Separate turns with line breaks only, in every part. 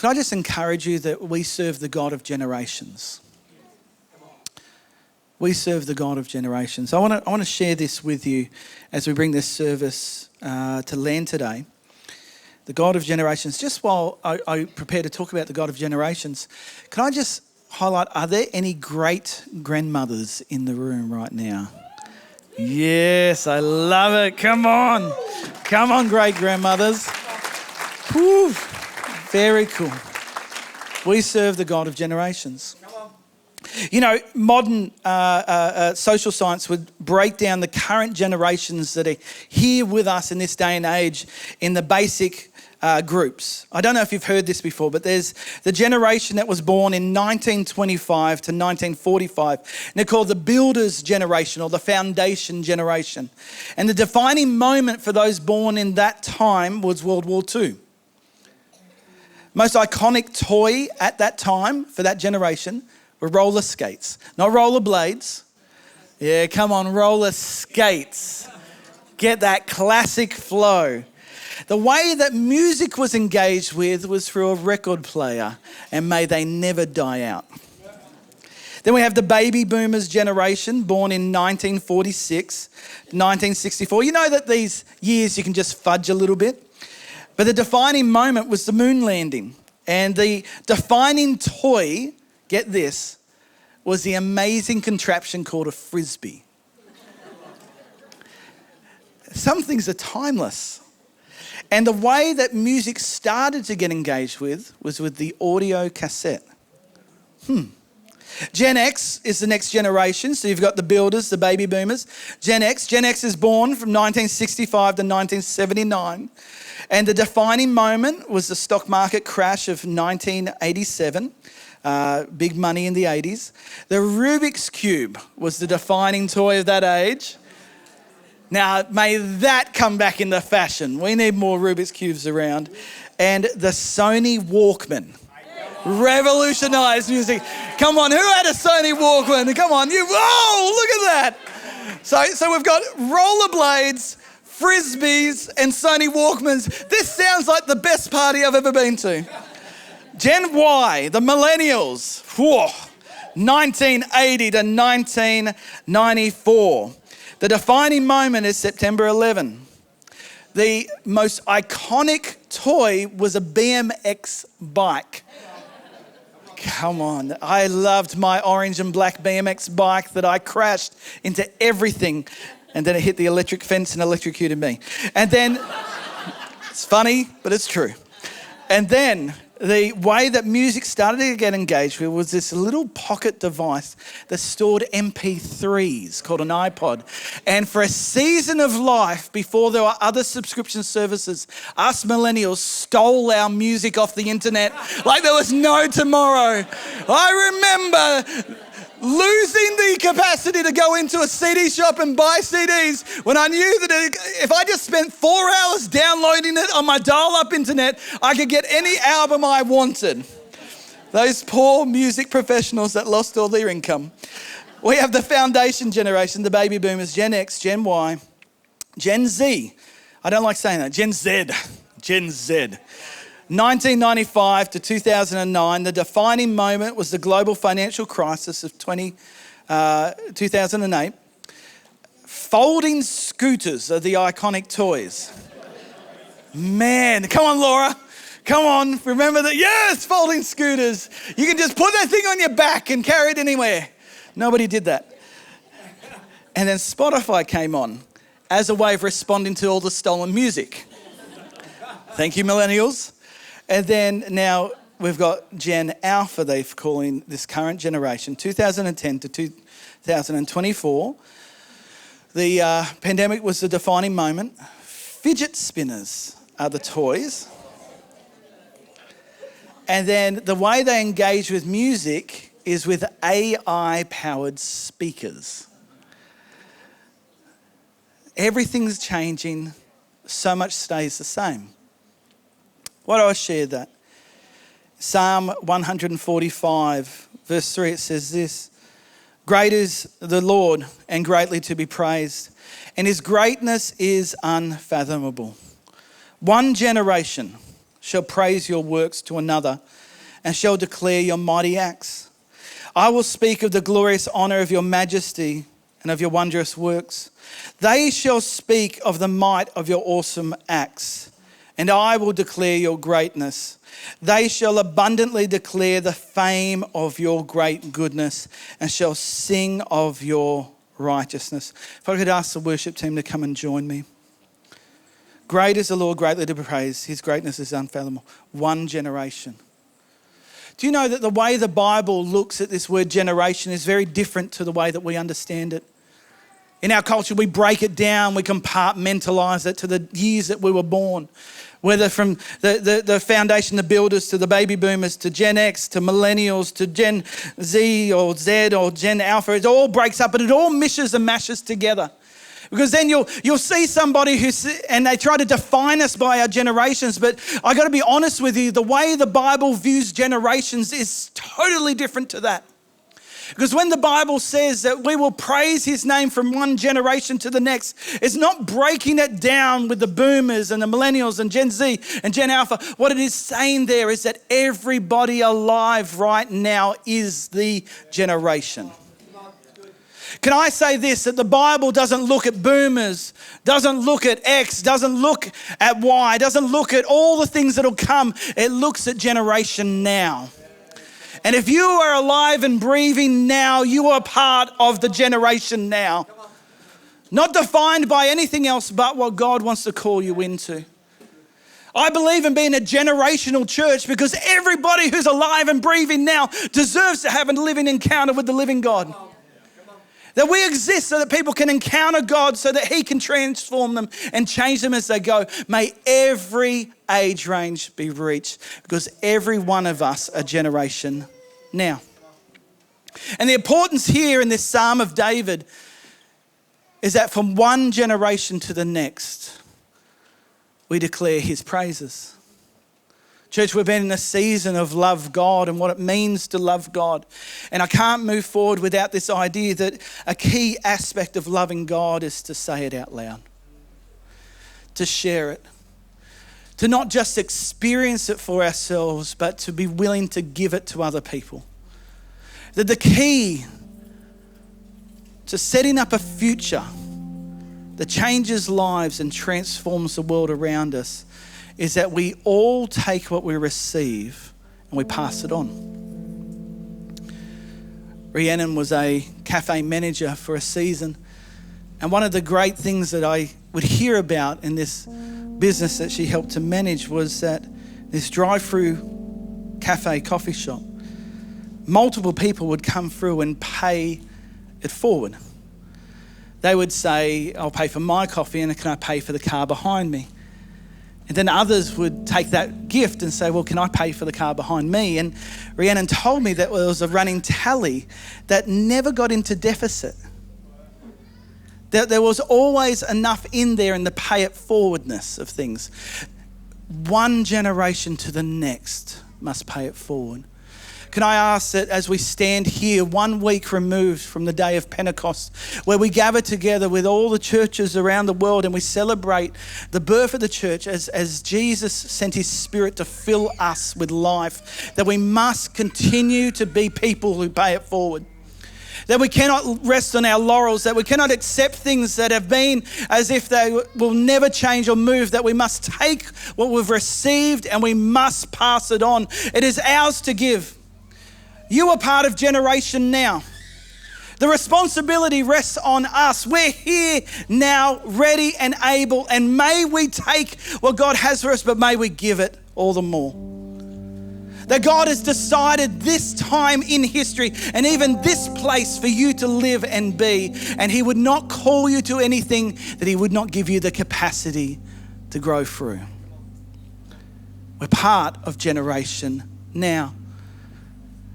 Can I just encourage you that we serve the God of generations? We serve the God of generations. I want to share this with you as we bring this service to land today. The God of generations. Just while I prepare to talk about the God of generations, can I just highlight, are there any great grandmothers in the room right now? Yes, I love it. Come on. Come on, great grandmothers. Whew. Very cool. We serve the God of generations. You know, modern social science would break down the current generations that are here with us in this day and age in the basic groups. I don't know if you've heard this before, but there's the generation that was born in 1925 to 1945. And they're called the Builders' Generation or the Foundation Generation. And the defining moment for those born in that time was World War II. Most iconic toy at that time for that generation were roller skates. Not roller blades. Yeah, come on, roller skates. Get that classic flow. The way that music was engaged with was through a record player, and may they never die out. Then we have the baby boomers generation, born in 1946, 1964. You know that these years you can just fudge a little bit. But the defining moment was the moon landing. And the defining toy, get this, was the amazing contraption called a frisbee. Some things are timeless. And the way that music started to get engaged with was with the audio cassette. Gen X is the next generation. So you've got the builders, the baby boomers. Gen X is born from 1965 to 1979. And the defining moment was the stock market crash of 1987. Big money in the 80s. The Rubik's Cube was the defining toy of that age. Now, may that come back into fashion. We need more Rubik's Cubes around. And the Sony Walkman revolutionized music. Come on, who had a Sony Walkman? Come on, you, oh, look at that. So we've got rollerblades, frisbees, and Sony Walkmans. This sounds like the best party I've ever been to. Gen Y, the millennials, 1980 to 1994. The defining moment is September 11. The most iconic toy was a BMX bike. Come on, I loved my orange and black BMX bike that I crashed into everything and then it hit the electric fence and electrocuted me. And then, it's funny, but it's true. And then the way that music started to get engaged with was this little pocket device that stored MP3s called an iPod. And for a season of life, before there were other subscription services, us millennials stole our music off the internet like there was no tomorrow. I remember losing the capacity to go into a CD shop and buy CDs when I knew that if I just spent 4 hours downloading it on my dial-up internet, I could get any album I wanted. Those poor music professionals that lost all their income. We have the foundation generation, the baby boomers, Gen X, Gen Y, Gen Z. I don't like saying that, Gen Z. 1995 to 2009, the defining moment was the global financial crisis of 2008. Folding scooters are the iconic toys. Man, come on, Laura. Come on, remember that? Yes, folding scooters. You can just put that thing on your back and carry it anywhere. Nobody did that. And then Spotify came on as a way of responding to all the stolen music. Thank you, millennials. And then now we've got Gen Alpha, they're calling this current generation, 2010 to 2024. The pandemic was the defining moment. Fidget spinners are the toys. And then the way they engage with music is with AI-powered speakers. Everything's changing, so much stays the same. Why do I share that? Psalm 145, verse 3, it says this: "Great is the Lord and greatly to be praised, and his greatness is unfathomable." One generation shall praise your works to another and shall declare your mighty acts. I will speak of the glorious honour of your majesty and of your wondrous works. They shall speak of the might of your awesome acts, and I will declare your greatness. They shall abundantly declare the fame of your great goodness and shall sing of your righteousness. If I could ask the worship team to come and join me. Great is the Lord, greatly to be praised. His greatness is unfathomable. One generation. Do you know that the way the Bible looks at this word generation is very different to the way that we understand it? In our culture, we break it down, we compartmentalise it to the years that we were born. Whether from the foundation, the builders, to the baby boomers, to Gen X, to millennials, to Gen Z or Z or Gen Alpha, it all breaks up and it all mishes and mashes together. Because then you'll see somebody and they try to define us by our generations, but I got to be honest with you, the way the Bible views generations is totally different to that. Because when the Bible says that we will praise his name from one generation to the next, it's not breaking it down with the boomers and the millennials and Gen Z and Gen Alpha. What it is saying there is that everybody alive right now is the generation. Can I say this, that the Bible doesn't look at boomers, doesn't look at X, doesn't look at Y, doesn't look at all the things that'll come. It looks at generation now. And if you are alive and breathing now, you are part of the generation now. Not defined by anything else but what God wants to call you into. I believe in being a generational church because everybody who's alive and breathing now deserves to have a living encounter with the living God. That we exist so that people can encounter God so that he can transform them and change them as they go. May every age range be reached because every one of us are generation now. And the importance here in this Psalm of David is that from one generation to the next, we declare his praises. Church, we've been in a season of love God and what it means to love God. And I can't move forward without this idea that a key aspect of loving God is to say it out loud, to share it, to not just experience it for ourselves, but to be willing to give it to other people. That the key to setting up a future that changes lives and transforms the world around us is that we all take what we receive and we pass it on. Rhiannon was a cafe manager for a season, and one of the great things that I would hear about in this business that she helped to manage was that this drive-through cafe coffee shop, multiple people would come through and pay it forward. They would say, I'll pay for my coffee and can I pay for the car behind me? And then others would take that gift and say, well, can I pay for the car behind me? And Rhiannon told me that there was a running tally that never got into deficit. That there was always enough in there in the pay it forwardness of things. One generation to the next must pay it forward. Can I ask that as we stand here 1 week removed from the day of Pentecost, where we gather together with all the churches around the world and we celebrate the birth of the church as Jesus sent his Spirit to fill us with life, that we must continue to be people who pay it forward. That we cannot rest on our laurels, that we cannot accept things that have been as if they will never change or move, that we must take what we've received and we must pass it on. It is ours to give. You are part of generation now. The responsibility rests on us. We're here now, ready and able, and may we take what God has for us, but may we give it all the more. That God has decided this time in history and even this place for you to live and be, and he would not call you to anything that he would not give you the capacity to grow through. We're part of generation now.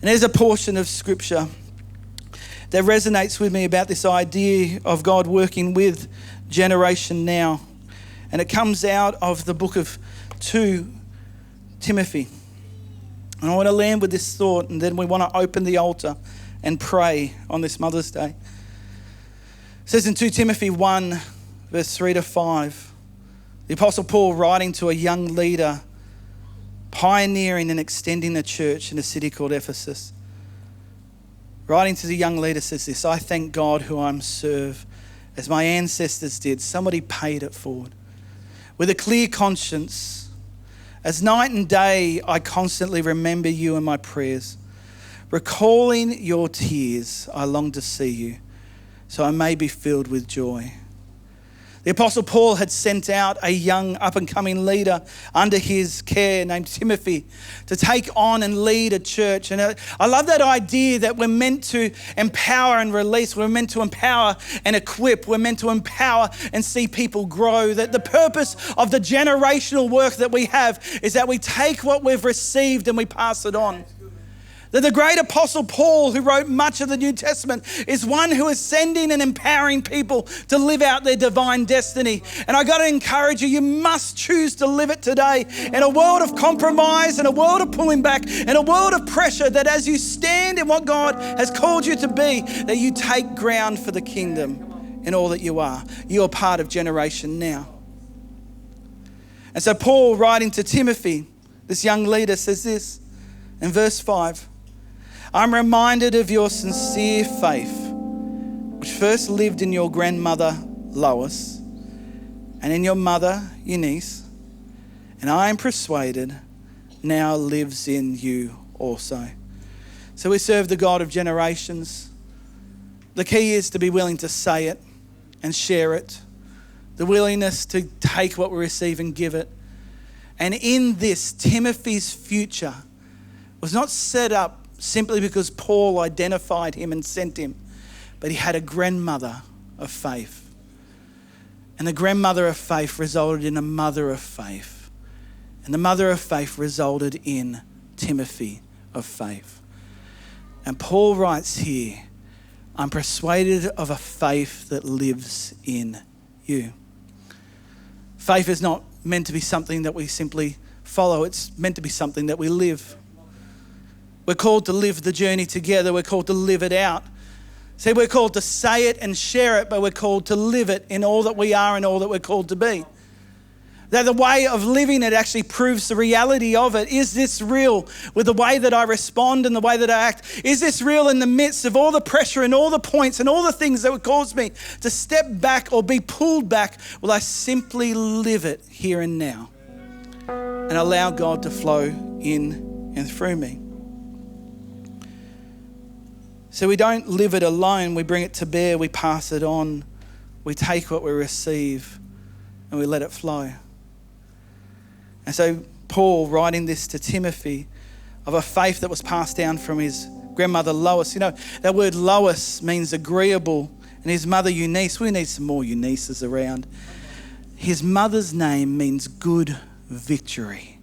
And there's a portion of scripture that resonates with me about this idea of God working with generation now. And it comes out of the book of 2 Timothy. And I want to land with this thought, and then we want to open the altar and pray on this Mother's Day. It says in 2 Timothy 1, verse 3 to 5, the Apostle Paul, writing to a young leader pioneering and extending the church in a city called Ephesus. Writing to the young leader says this: I thank God who I serve as my ancestors did. Somebody paid it forward. With a clear conscience, as night and day, I constantly remember you in my prayers. Recalling your tears, I long to see you, so I may be filled with joy. The Apostle Paul had sent out a young up-and-coming leader under his care named Timothy to take on and lead a church. And I love that idea that we're meant to empower and release. We're meant to empower and equip. We're meant to empower and see people grow. That the purpose of the generational work that we have is that we take what we've received and we pass it on. That the great Apostle Paul, who wrote much of the New Testament, is one who is sending and empowering people to live out their divine destiny. And I got to encourage you, you must choose to live it today in a world of compromise, in a world of pulling back, in a world of pressure, that as you stand in what God has called you to be, that you take ground for the kingdom in all that you are. You are part of generation now. And so Paul, writing to Timothy, this young leader, says this in verse 5. I'm reminded of your sincere faith, which first lived in your grandmother, Lois, and in your mother, Eunice, and I am persuaded now lives in you also. So we serve the God of generations. The key is to be willing to say it and share it, the willingness to take what we receive and give it. And in this, Timothy's future was not set up simply because Paul identified him and sent him, but he had a grandmother of faith. And the grandmother of faith resulted in a mother of faith. And the mother of faith resulted in Timothy of faith. And Paul writes here, I'm persuaded of a faith that lives in you. Faith is not meant to be something that we simply follow. It's meant to be something that we live. We're called to live the journey together. We're called to live it out. See, we're called to say it and share it, but we're called to live it in all that we are and all that we're called to be. That the way of living it actually proves the reality of it. Is this real with the way that I respond and the way that I act? Is this real in the midst of all the pressure and all the points and all the things that would cause me to step back or be pulled back? Will I simply live it here and now and allow God to flow in and through me? So we don't live it alone. We bring it to bear. We pass it on. We take what we receive and we let it flow. And so Paul, writing this to Timothy, of a faith that was passed down from his grandmother Lois. You know, that word Lois means agreeable. And his mother Eunice, we need some more Eunices around. His mother's name means good victory.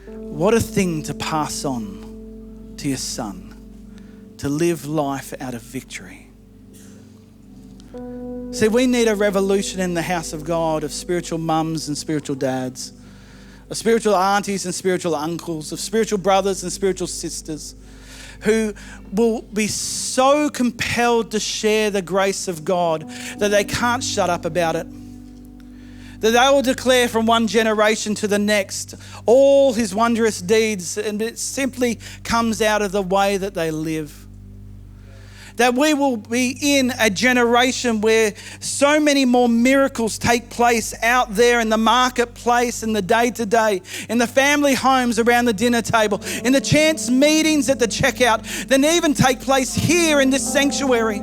What a thing to pass on to your son. To live life out of victory. See, we need a revolution in the house of God of spiritual mums and spiritual dads, of spiritual aunties and spiritual uncles, of spiritual brothers and spiritual sisters who will be so compelled to share the grace of God that they can't shut up about it. That they will declare from one generation to the next all his wondrous deeds, and it simply comes out of the way that they live. That we will be in a generation where so many more miracles take place out there in the marketplace, in the day-to-day, in the family homes around the dinner table, in the chance meetings at the checkout, than even take place here in this sanctuary.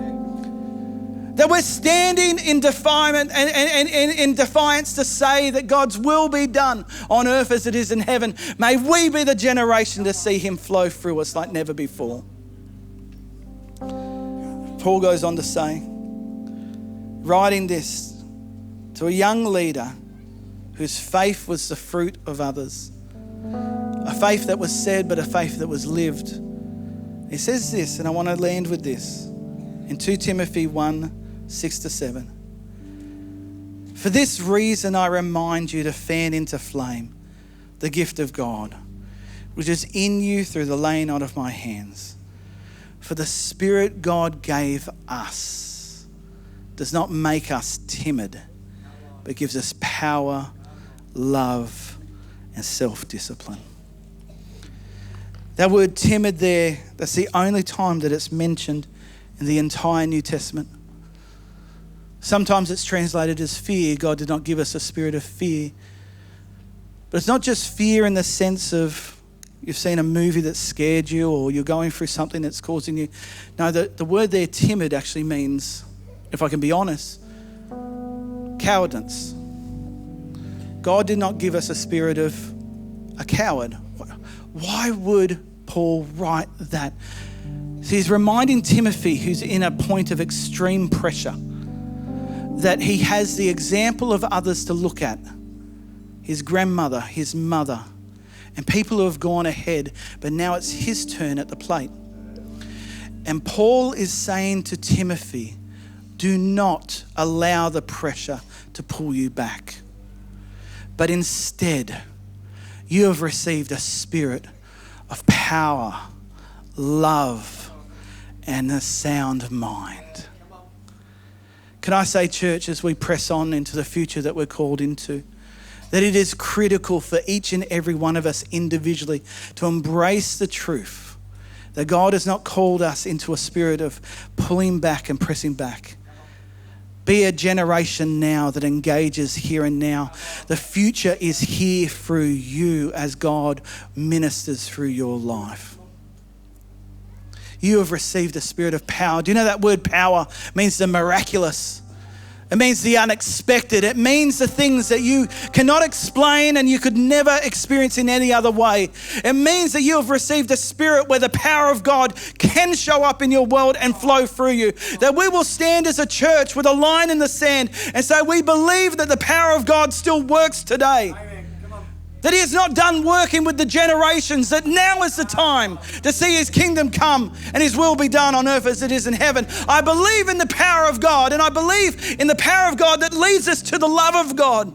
That we're standing in defiance and in defiance to say that God's will be done on earth as it is in heaven. May we be the generation to see him flow through us like never before. Paul goes on to say, writing this to a young leader whose faith was the fruit of others, a faith that was said, but a faith that was lived. He says this, and I want to land with this, in 2 Timothy 1:6-7. For this reason, I remind you to fan into flame the gift of God, which is in you through the laying on of my hands. For the Spirit God gave us does not make us timid, but gives us power, love, and self-discipline. That word timid there, that's the only time that it's mentioned in the entire New Testament. Sometimes it's translated as fear. God did not give us a spirit of fear. But it's not just fear in the sense of you've seen a movie that scared you or you're going through something that's causing you. No, the word there, timid, actually means, if I can be honest, cowardice. God did not give us a spirit of a coward. Why would Paul write that? See, he's reminding Timothy, who's in a point of extreme pressure, that he has the example of others to look at. His grandmother, his mother, and people who have gone ahead, but now it's his turn at the plate. And Paul is saying to Timothy, do not allow the pressure to pull you back, but instead, you have received a spirit of power, love, and a sound mind. Can I say, church, as we press on into the future that we're called into, that it is critical for each and every one of us individually to embrace the truth that God has not called us into a spirit of pulling back and pressing back. Be a generation now that engages here and now. The future is here through you as God ministers through your life. You have received a spirit of power. Do you know that word power means the miraculous? It means the unexpected. It means the things that you cannot explain and you could never experience in any other way. It means that you have received a spirit where the power of God can show up in your world and flow through you. That we will stand as a church with a line in the sand and say, we believe that the power of God still works today. That he is not done working with the generations, that now is the time to see his kingdom come and his will be done on earth as it is in heaven. I believe in the power of God, and I believe in the power of God that leads us to the love of God.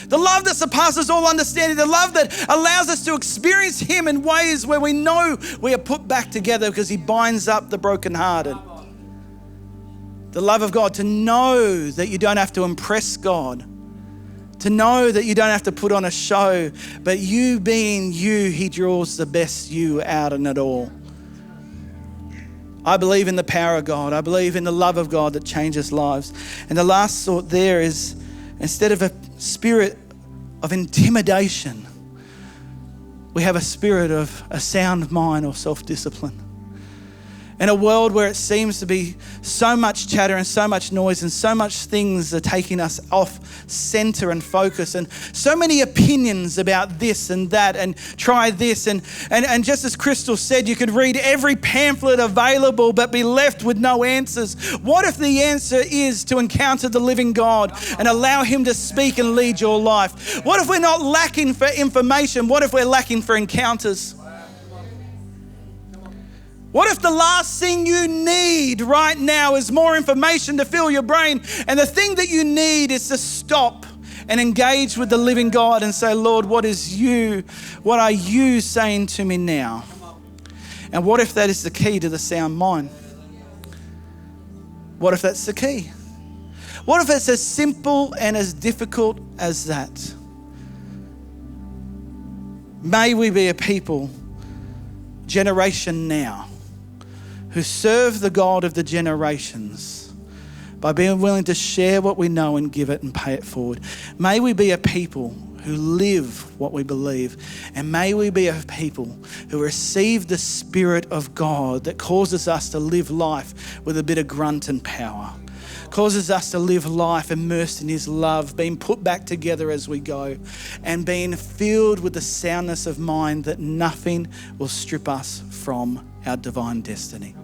The love that surpasses all understanding, the love that allows us to experience him in ways where we know we are put back together because he binds up the brokenhearted. The love of God, to know that you don't have to impress God. To know that you don't have to put on a show, but you being you, he draws the best you out in it all. I believe in the power of God. I believe in the love of God that changes lives. And the last thought there is, instead of a spirit of intimidation, we have a spirit of a sound mind or self-discipline. In a world where it seems to be so much chatter and so much noise and so much things are taking us off center and focus, and so many opinions about this and that and try this. And just as Crystal said, you could read every pamphlet available but be left with no answers. What if the answer is to encounter the living God and allow him to speak and lead your life? What if we're not lacking for information? What if we're lacking for encounters? What if the last thing you need right now is more information to fill your brain, and the thing that you need is to stop and engage with the living God and say, Lord, what are you saying to me now? And what if that is the key to the sound mind? What if that's the key? What if it's as simple and as difficult as that? May we be a people, generation now, who serve the God of the generations by being willing to share what we know and give it and pay it forward. May we be a people who live what we believe, and may we be a people who receive the Spirit of God that causes us to live life with a bit of grunt and power, causes us to live life immersed in his love, being put back together as we go, and being filled with the soundness of mind that nothing will strip us from our divine destiny.